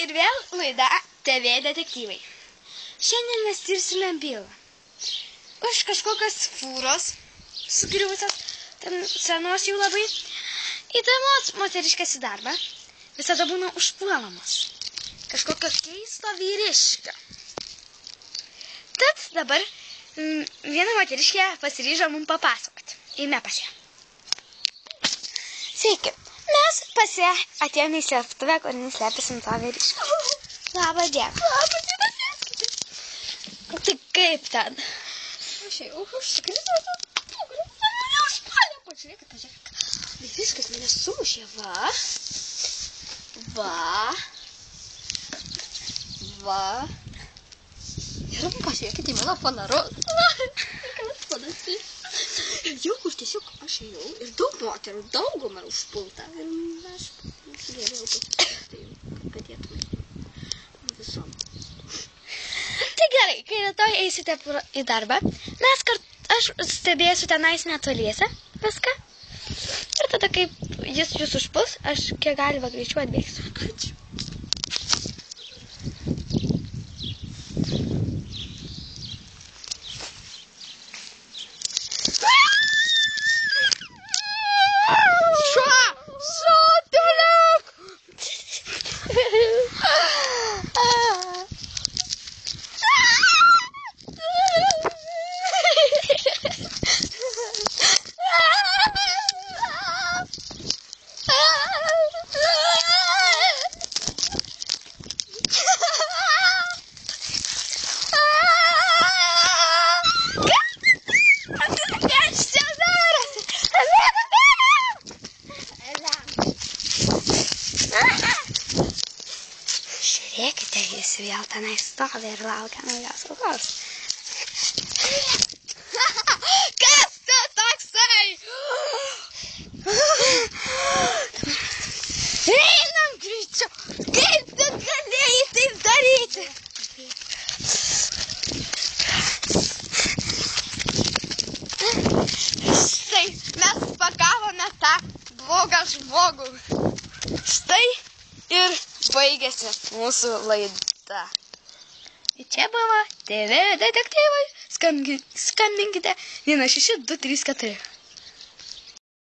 Ir vėl laida TV detektyvai. Šiandien mes tirsime bylą. Už kažkokios fūros sugriuvusios, ten senos jau labai įdomios moteriškės į darbą, visada būna užpuolamos kažkokio keisto vyriškio. Tad dabar viena moteriškė pasiryžo mums papasakoti. Eime pas ją. Sveiki. Mes pas ją atėjome į slėptuvę, kur nuslėpėsim tą vyrišką. Labą dieną. Labą dieną, sėskite. Tai kaip ten? Aš jau užsikritau, mane užpalė. Pažiūrėkit. Vyriškas mane sumušė, va. Ir pažiūrėkit į mano fanarus. Ir jau kur tiesiog aš ėjau ir daug moterų, daugumą užpulta. Ir aš sugebėjau pasakyti, kad jie turi visom. Tai gerai, kai rytoj eisite į darbą, aš stebėsiu tenais netoliese viską. Ir tada, kai jis jūs užpuls, aš kiek galima greičiau atbėgsiu. Ačiū. Žiūrėkite, jis vėl tenai stovi ir laukia naujos aukos. Kas tu toksai? Einam greičiau. Kaip tu galėjai taip daryti? Štai, mes pagavome tą blogą žmogų. Štai ir baigėsi mūsų laida. Čia buvo TV detektyvai. Skambinkite 16 234.